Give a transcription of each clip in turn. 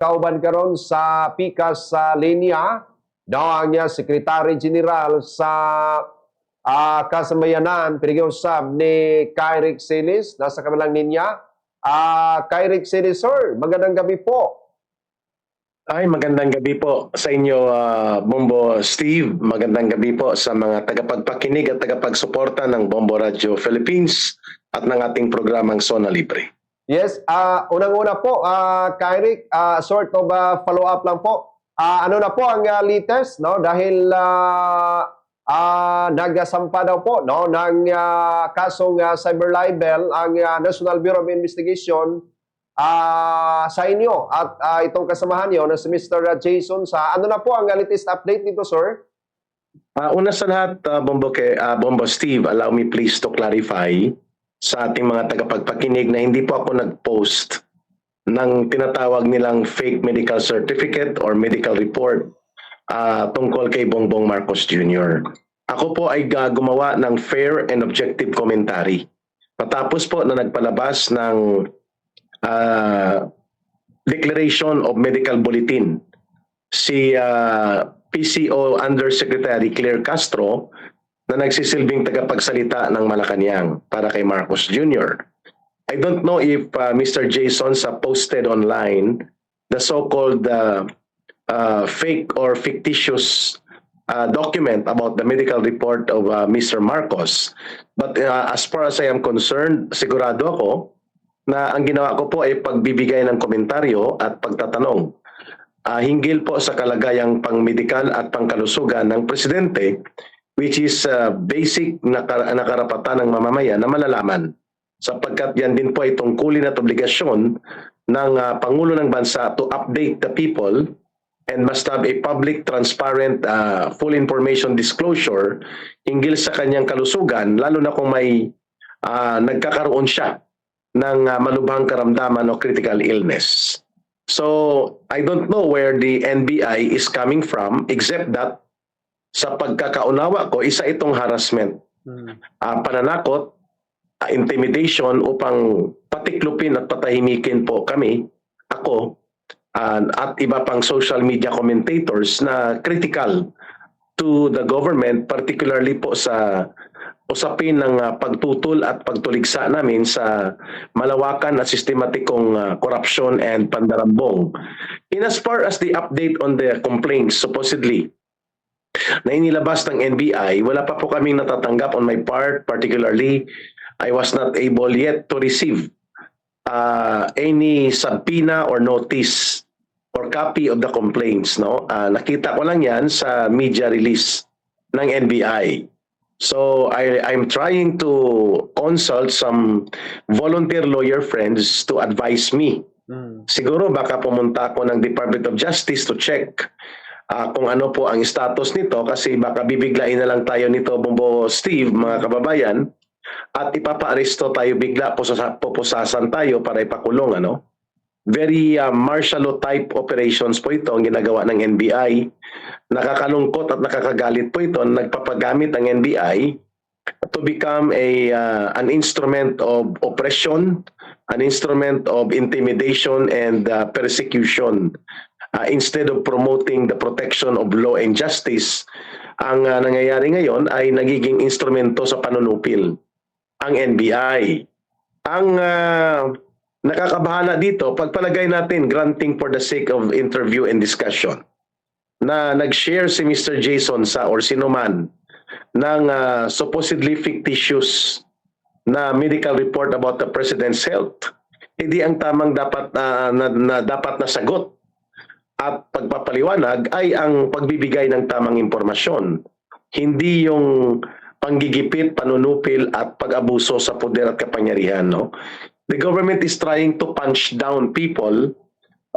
kauban karon sa pikas sa linya daw ang Secretary General sa Kasamayanan pinigiusab ni Kyric Silis nasa kabilang linya. Kyric Silis, sir, magandang gabi po. Ay, magandang gabi po sa inyo, Bombo Steve. Magandang gabi po sa mga tagapagpakinig at tagapagsuporta ng Bombo Radio Philippines at ng ating programang Zona Libre. Yes, unang-una po, Kyric, sort of follow-up lang po. Ano na po ang latest, no? Dahil nagsampa daw po no, ng kasong cyber libel ang National Bureau of Investigation sa inyo at itong kasamahan nyo na si Mr. Jason sa ano na po ang latest update dito, sir? Una sa lahat, Bombo Steve, allow me please to clarify sa ating mga tagapagpakinig na hindi po ako nag-post ng tinatawag nilang fake medical certificate or medical report tungkol kay Bongbong Marcos Jr. Ako po ay gumawa ng fair and objective commentary. Patapos po na nagpalabas ng Declaration of Medical Bulletin si PCO Undersecretary Claire Castro na nagsisilbing tagapagsalita ng Malacanang para kay Marcos Jr. I don't know if Mr. Jason posted online the so-called fake or fictitious document about the medical report of Mr. Marcos. But as far as I am concerned, sigurado ako na ang ginawa ko po ay pagbibigay ng komentaryo at pagtatanong hinggil po sa kalagayang pang-medikal at pangkalusugan ng presidente, which is basic na karapatan ng mamamayan na malalaman, sapagkat yan din po ay tungkulin at obligasyon ng Pangulo ng Bansa to update the people and must have a public, transparent, full information disclosure hinggil sa kanyang kalusugan, lalo na kung may nagkakaroon siya ng malubhang karamdaman o critical illness. So, I don't know where the NBI is coming from, except that sa pagkakaunawa ko, isa itong harassment, pananakot, intimidation upang patiklupin at patahimikin po kami, ako, at iba pang social media commentators na critical to the government, particularly po sa usapin ng pagtutol at pagtuligsa namin sa malawakan at sistematikong corruption and pandarambong. In as far as the update on the complaints supposedly na inilabas ng NBI, wala pa po kaming natatanggap on my part. Particularly, I was not able yet to receive any subpoena or notice or copy of the complaints. No, nakita ko lang yan sa media release ng NBI. So I'm trying to consult some volunteer lawyer friends to advise me. Siguro baka pumunta ako ng Department of Justice to check kung ano po ang status nito, kasi baka bibiglain na lang tayo nito, Bombo Steve, mga kababayan, at ipapa-aresto tayo bigla, pupusasan tayo para ipakulong. Very martial law type operations po ito ang ginagawa ng NBI. Nakakalungkot at nakakagalit po ito, nagpapagamit ang NBI to become an instrument of oppression, an instrument of intimidation and persecution. Instead of promoting the protection of law and justice, ang nangyayari ngayon ay nagiging instrumento sa panunupil ang NBI. Ang nakakabahala dito, pagpalagay natin granting for the sake of interview and discussion, na nag-share si Mr. Jason or sinuman ng supposedly fictitious na medical report about the President's health, hindi ang tamang dapat na sagot at pagpapaliwanag ay ang pagbibigay ng tamang impormasyon, hindi yung panggigipit, panunupil at pag-abuso sa poder at kapangyarihan. The government is trying to punch down people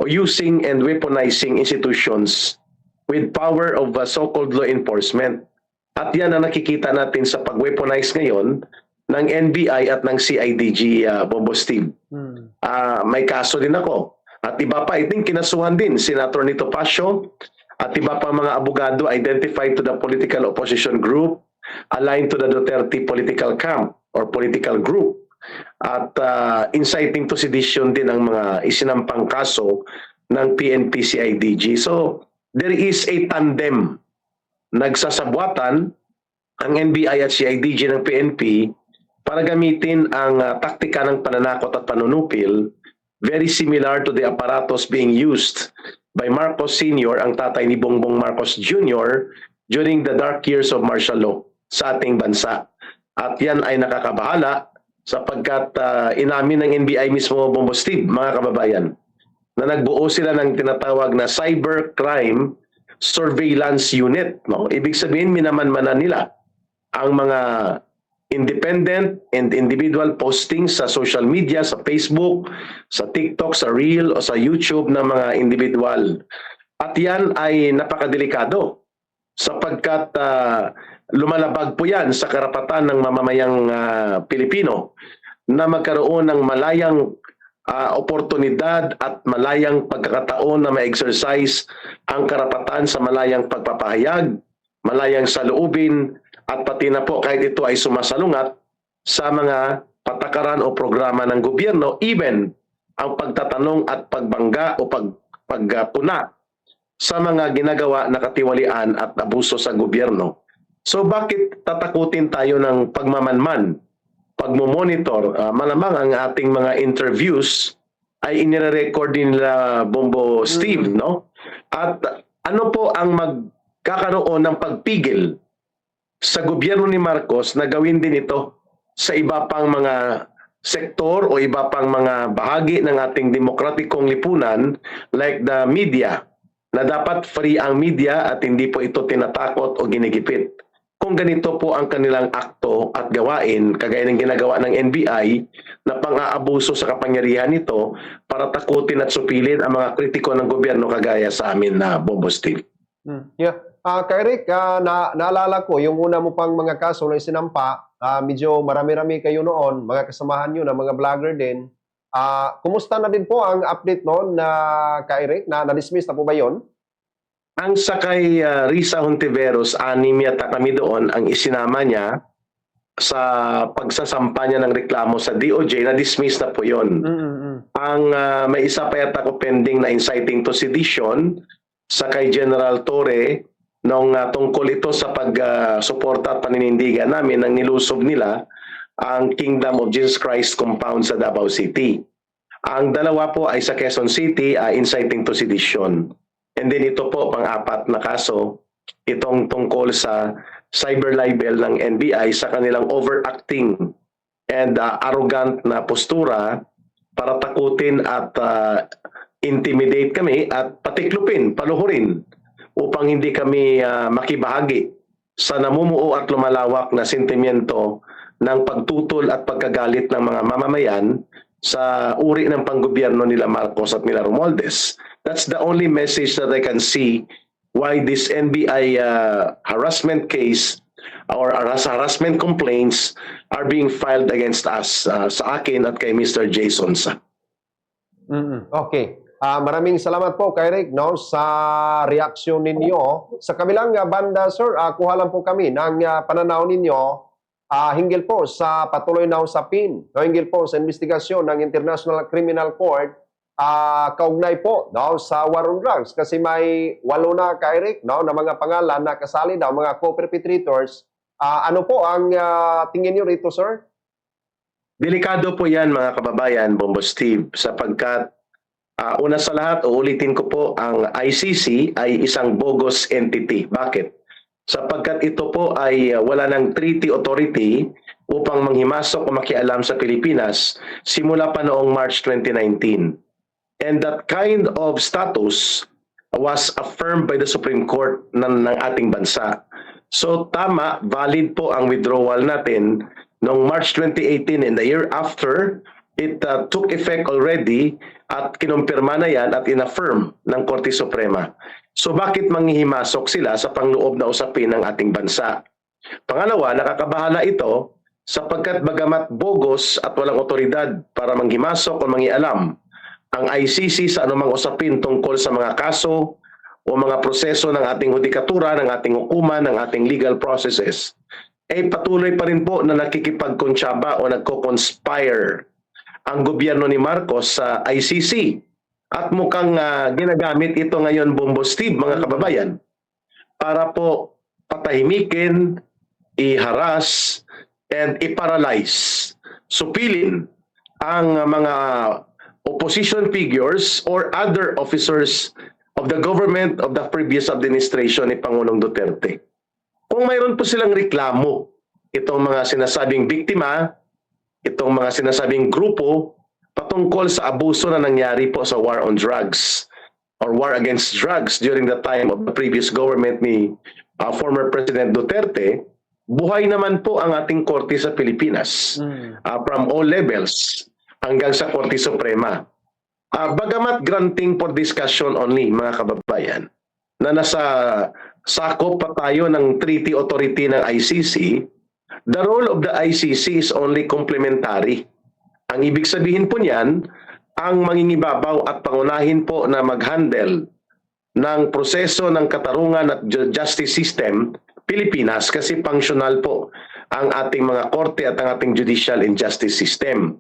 using and weaponizing institutions with power of so-called law enforcement. At yan ang nakikita natin sa pag-weaponize ngayon ng NBI at ng CIDG, Bombo Steve. May kaso din ako. At iba pa, I think kinasuhan din Senator Nito Pasio at iba pa mga abogado identified to the political opposition group aligned to the Duterte political camp or political group. At inciting to sedition din ang mga isinampang kaso ng PNP CIDG. So there is a tandem. Nagsasabwatan ang NBI at CIDG ng PNP para gamitin ang taktika ng pananakot at panunupil, very similar to the apparatus being used by Marcos Sr., ang tatay ni Bongbong Marcos Jr., during the dark years of martial law sa ating bansa. At yan ay nakakabahala sapagkat inamin ng NBI mismo, Bombo Steve, mga kababayan, na nagbuo sila ng tinatawag na Cybercrime Surveillance Unit. No? Ibig sabihin, minamanmanan nila ang mga independent and individual postings sa social media, sa Facebook, sa TikTok, sa Reel o sa YouTube ng mga individual. At yan ay napakadelikado sapagkat lumalabag po yan sa karapatan ng mamamayang Pilipino na magkaroon ng malayang oportunidad at malayang pagkakataon na ma-exercise ang karapatan sa malayang pagpapahayag, malayang saloobin, at pati na po kahit ito ay sumasalungat sa mga patakaran o programa ng gobyerno, even ang pagtatanong at pagbangga o pagpuna sa mga ginagawa na katiwalian at abuso sa gobyerno. So bakit tatakutin tayo ng pagmamanman, pagmomonitor? Malamang ang ating mga interviews ay inire-record din nila, Bombo Steve, no? At ano po ang magkakaroon ng pagpigil sa gobyerno ni Marcos na gawin din ito sa iba pang mga sektor o iba pang mga bahagi ng ating demokratikong lipunan like the media, na dapat free ang media at hindi po ito tinatakot o ginigipit. Kung ganito po ang kanilang akto at gawain, kagaya ng ginagawa ng NBI na pang-aabuso sa kapangyarihan nito para takutin at supilin ang mga kritiko ng gobyerno kagaya sa amin na Bombo Steve. Yeah. Kay Rick, naalala ko, yung una mo pang mga kaso na isinampa, medyo marami-rami kayo noon, mga kasamahan nyo na mga vlogger din. Kumusta na din po ang update noon na kay Rick? Na-dismiss na po ba yun? Ang sakay Risa Hontiveros, anim yata kami doon, ang isinama niya sa pagsasampa niya ng reklamo sa DOJ, na-dismiss na po yun. Ang may isa pa yata ko pending na inciting to sedition sa kay General Torre nung tungkol ito sa pag-suporta at paninindigan namin nang nilusob nila ang Kingdom of Jesus Christ compound sa Davao City. Ang dalawa po ay sa Quezon City, inciting to sedition. And then ito po, pang-apat na kaso, itong tungkol sa cyber libel ng NBI sa kanilang overacting and arrogant na postura para takutin at intimidate kami at patiklupin, paluhurin upang hindi kami makibahagi sa namumuo at lumalawak na sentimiento ng pagtutol at pagkagalit ng mga mamamayan sa uri ng panggobyerno nila Marcos at nila Romualdez. That's the only message that I can see why this NBI harassment case or harassment complaints are being filed against us, sa akin at kay Mr. Jason Sa. Okay. Maraming salamat po kay Rick, no, sa reaksyon ninyo. Sa kabilang banda, sir, kuha lang po kami ng pananaw ninyo hinggil po sa patuloy na usapin, no, hinggil po sa investigasyon ng International Criminal Court kaugnay po, no, sa war on drugs. Kasi may 8 na kay Rick, no, na mga pangalan na kasali daw, mga co-perpetrators. Ano po ang tingin niyo rito, sir? Delikado po yan, mga kababayan, Bombo Steve, sapagkat una sa lahat, uulitin ko po, ang ICC ay isang bogus entity. Bakit? Sapagkat ito po ay wala ng treaty authority upang manghimasok o makialam sa Pilipinas simula pa noong March 2019. And that kind of status was affirmed by the Supreme Court ng ating bansa. So tama, valid po ang withdrawal natin noong March 2018 and the year after. It took effect already at kinumpirma na yan at inaffirm ng Korte Suprema. So bakit manghihimasok sila sa pangloob na usapin ng ating bansa? Pangalawa, nakakabahala ito sapagkat bagamat bogus at walang otoridad para manghimasok o mangialam ang ICC sa anumang usapin tungkol sa mga kaso o mga proseso ng ating hudikatura, ng ating hukuman, ng ating legal processes, patuloy pa rin po na nakikipagkonsyaba o nagko-conspire ang gobyerno ni Marcos sa ICC At mukhang ginagamit ito ngayon, Bombo Steve, mga kababayan, para po patahimikin, i-harass, and i-paralyze, supilin ang mga opposition figures or other officers of the government of the previous administration ni Pangulong Duterte. Kung mayroon po silang reklamo, itong mga sinasabing biktima, itong mga sinasabing grupo, patungkol sa abuso na nangyari po sa war on drugs or war against drugs during the time of the previous government ni former President Duterte, buhay naman po ang ating Korte sa Pilipinas from all levels hanggang sa Korte Suprema. Bagamat granting for discussion only, mga kababayan, na nasa sakop pa tayo ng treaty authority ng ICC, the role of the ICC is only complementary. Ang ibig sabihin po niyan, ang mangingibabaw at pangunahin po na mag-handle ng proseso ng katarungan at justice system, Pilipinas, kasi functional po ang ating mga korte at ang ating judicial and justice system.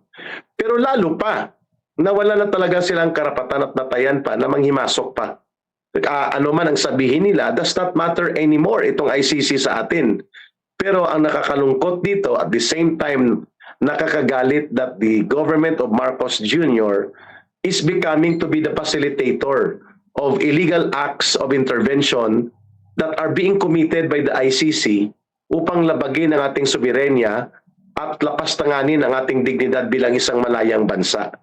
Pero lalo pa, nawala na talaga silang karapatan at natayan pa na manghimasok pa. Ano man ang sabihin nila, does not matter anymore itong ICC sa atin. Pero ang nakakalungkot dito, at the same time, nakakagalit that the government of Marcos Jr. is becoming to be the facilitator of illegal acts of intervention that are being committed by the ICC upang labagin ang ating soberenya at lapastanganin ang ating dignidad bilang isang malayang bansa.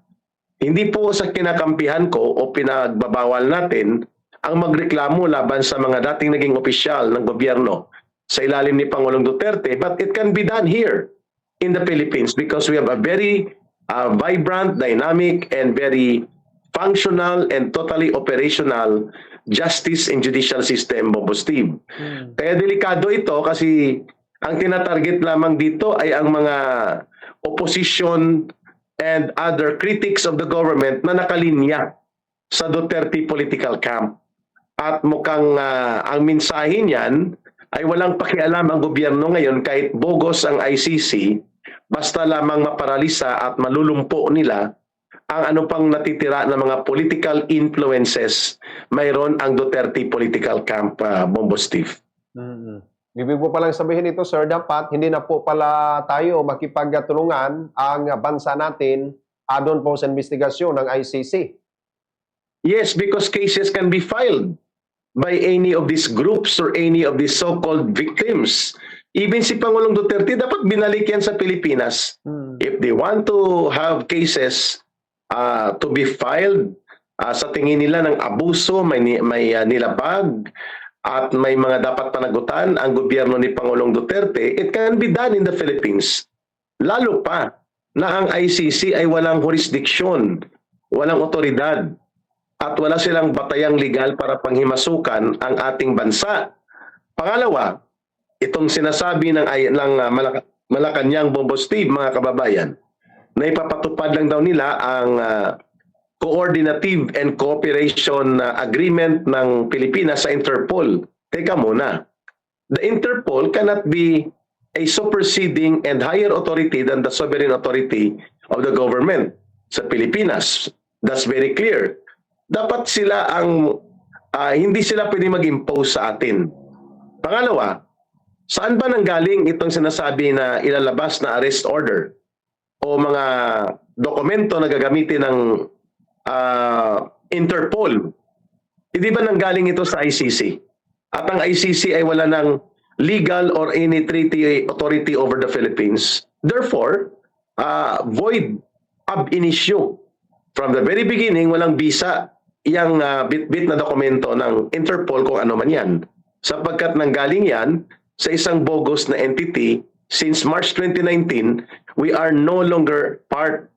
Hindi po sa kinakampihan ko o pinagbabawal natin ang magreklamo laban sa mga dating naging opisyal ng gobyerno sa ilalim ni Pangulong Duterte, but it can be done here in the Philippines because we have a very vibrant, dynamic, and very functional and totally operational justice and judicial system, Bobo Steve. Kaya delikado ito kasi ang tinatarget lamang dito ay ang mga opposition and other critics of the government na nakalinya sa Duterte political camp. At mukhang ang mensahe niyan ay walang pakialam ang gobyerno ngayon kahit bogus ang ICC, basta lamang maparalisa at malulumpo nila ang ano pang natitira ng mga political influences mayroon ang Duterte political camp, Bombo Steve. Ibig po palang sabihin ito, sir, dapat hindi na po pala tayo makipagtulungan ang bansa natin doon po sa investigasyon ng ICC. Yes, because cases can be filed by any of these groups or any of these so-called victims. Even si Pangulong Duterte, dapat binalik yan sa Pilipinas. If they want to have cases to be filed sa tingin nila ng abuso, may nilabag, at may mga dapat panagutan ang gobyerno ni Pangulong Duterte, it can be done in the Philippines. Lalo pa na ang ICC ay walang jurisdiction, walang otoridad, at wala silang batayang legal para panghimasukan ang ating bansa. Pangalawa, itong sinasabi ng Malacanang, Bombo Steve, mga kababayan, na ipapatupad lang daw nila ang coordinative and cooperation agreement ng Pilipinas sa Interpol. Teka muna, the Interpol cannot be a superseding and higher authority than the sovereign authority of the government sa Pilipinas. That's very clear. Dapat sila hindi sila pwede mag-impose sa atin. Pangalawa, saan ba nanggaling itong sinasabi na ilalabas na arrest order o mga dokumento na gagamitin ng Interpol? Hindi ba nanggaling ito sa ICC? At ang ICC ay wala ng legal or any treaty authority over the Philippines. Therefore, void ab initio. From the very beginning, walang bisa yung bit-bit na dokumento ng Interpol kung ano man yan. Sapagkat nanggaling yan sa isang bogus na entity. Since March 2019, we are no longer part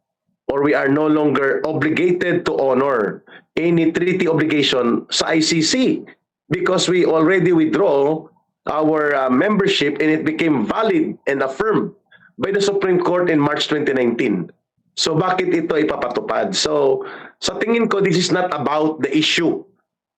or we are no longer obligated to honor any treaty obligation sa ICC because we already withdraw our membership and it became valid and affirmed by the Supreme Court in March 2019. So bakit ito ipapatupad? So sa tingin ko, this is not about the issue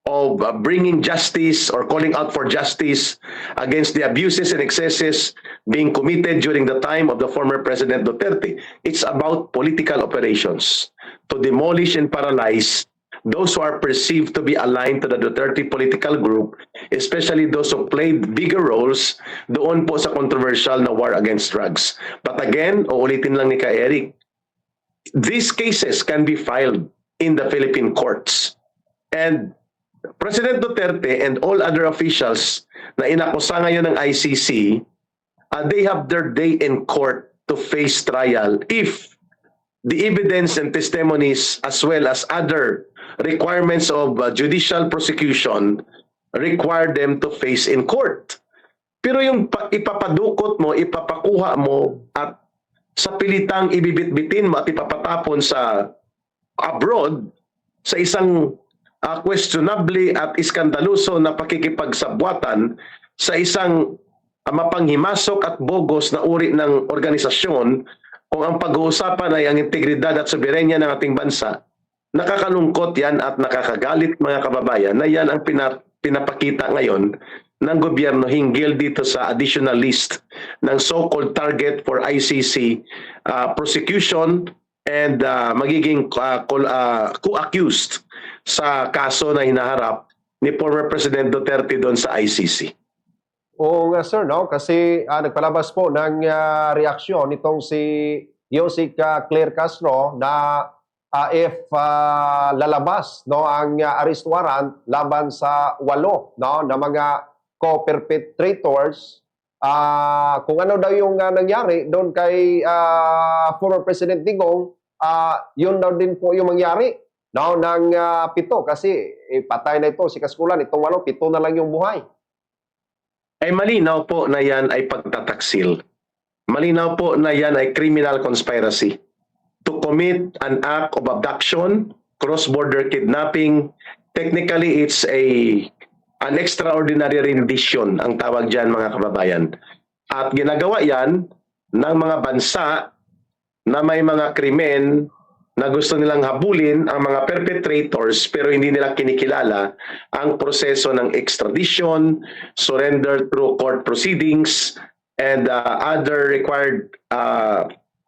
of bringing justice or calling out for justice against the abuses and excesses being committed during the time of the former President Duterte. It's about political operations to demolish and paralyze those who are perceived to be aligned to the Duterte political group, especially those who played bigger roles doon po sa controversial na war against drugs. But again, uulitin lang ni Ka Eric, these cases can be filed in the Philippine courts. And President Duterte and all other officials na inakusa ngayon ng ICC, they have their day in court to face trial if the evidence and testimonies as well as other requirements of judicial prosecution require them to face in court. Pero yung ipapadukot mo, ipapakuha mo at sa pilitang ibibitbitin mo at ipapatapon sa abroad sa isang questionably at iskandaluso na pakikipagsabwatan sa isang mapanghimasok at bogos na uri ng organisasyon, kung ang pag-uusapan ay ang integridad at soberenya ng ating bansa, nakakalungkot yan at nakakagalit mga kababayan na yan ang pinapakita ngayon ng gobyerno hinggil dito sa additional list ng so-called target for ICC prosecution and magiging co-accused sa kaso na hinaharap ni former President Duterte doon sa ICC. Oo nga sir, no? Kasi nagpalabas po ng reaksyon itong si Yosik Claire Castro na if lalabas no, ang arrest warrant laban sa 8 no, na mga co-perpetrators, kung ano daw yung nangyari doon kay former President Digong, yun daw din po yung mangyari no, ng 7 kasi patay na ito si Kaskulan, itong 8, 7 na lang yung buhay. Ay malinaw po na yan ay pagtataksil. Malinaw po na yan ay criminal conspiracy to commit an act of abduction, cross-border kidnapping. Technically, it's an extraordinary rendition ang tawag dyan mga kababayan. At ginagawa yan ng mga bansa na may mga krimen na gusto nilang habulin ang mga perpetrators pero hindi nila kinikilala ang proseso ng extradition, surrender through court proceedings, and other required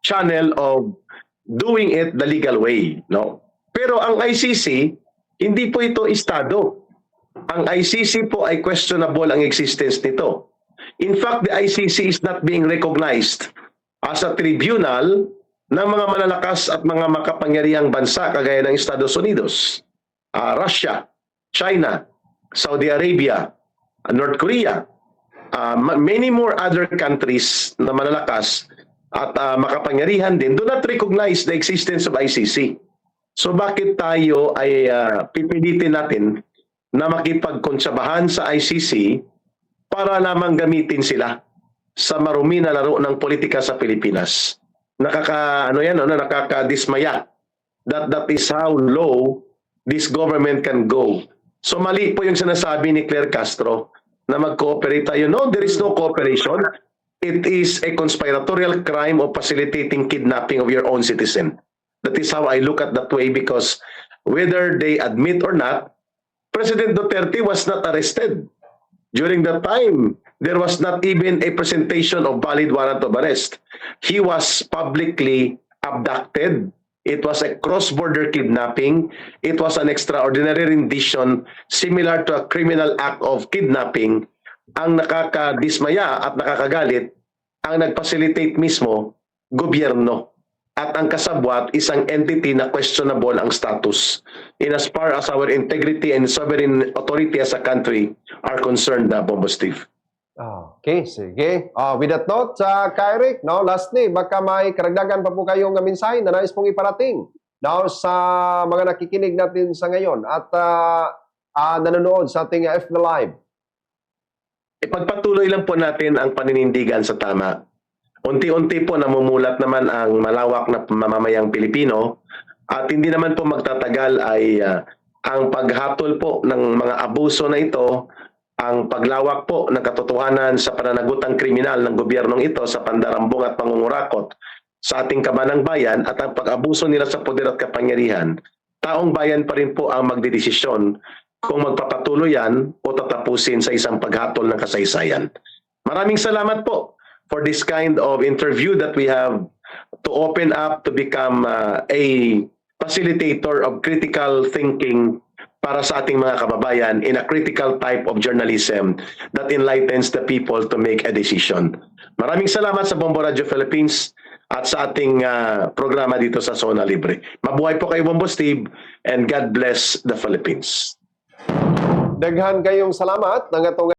channel of doing it the legal way. No? Pero ang ICC, hindi po ito estado. Ang ICC po ay questionable ang existence nito. In fact, the ICC is not being recognized as a tribunal ng mga malalakas at mga makapangyarihang bansa kagaya ng Estados Unidos, Russia, China, Saudi Arabia, North Korea, many more other countries na malalakas at makapangyarihan din do not recognize the existence of ICC. So bakit tayo ay pipilitin natin na makipagkonsabahan sa ICC para lamang gamitin sila sa marumi na laro ng politika sa Pilipinas? Nakakadismaya that is how low this government can go. So mali po yung sinasabi ni Claire Castro na mag-cooperate tayo. No, there is no cooperation. It is a conspiratorial crime of facilitating kidnapping of your own citizen. That is how I look at that way, because whether they admit or not, President Duterte was not arrested. During that time, there was not even a presentation of valid warrant of arrest. He was publicly abducted. It was a cross-border kidnapping. It was an extraordinary rendition similar to a criminal act of kidnapping. Ang nakakadismaya at nakakagalit, ang nag-facilitate mismo, gobyerno. At ang kasabwat, isang entity na questionable ang status in as far as our integrity and sovereign authority as a country are concerned, Bombo Steve. Okay, sige. With that note, Kyrick, no, lastly, baka may karagdagan pa po kayong mensahe na nais pong iparating no, sa mga nakikinig natin sa ngayon at nanonood sa ating FB Live. Ipagpatuloy lang po natin ang paninindigan sa tama. Unti-unti po namumulat naman ang malawak na mamamayang Pilipino at hindi naman po magtatagal ay ang paghatol po ng mga abuso na ito, ang paglawak po ng katotohanan sa pananagutang kriminal ng gobyernong ito sa pandarambong at pangungurakot sa ating kabanang bayan at ang pag-abuso nila sa poder at kapangyarihan, taong bayan pa rin po ang magdedesisyon kung magpapatuloy yan o tatapusin sa isang paghatol ng kasaysayan. Maraming salamat po for this kind of interview that we have to open up to become a facilitator of critical thinking para sa ating mga kababayan in a critical type of journalism that enlightens the people to make a decision. Maraming salamat sa Bombo Radio Philippines at sa ating programa dito sa Zona Libre. Mabuhay po kayo, Bombo Steve, and God bless the Philippines. Daghan kayong salamat ng atong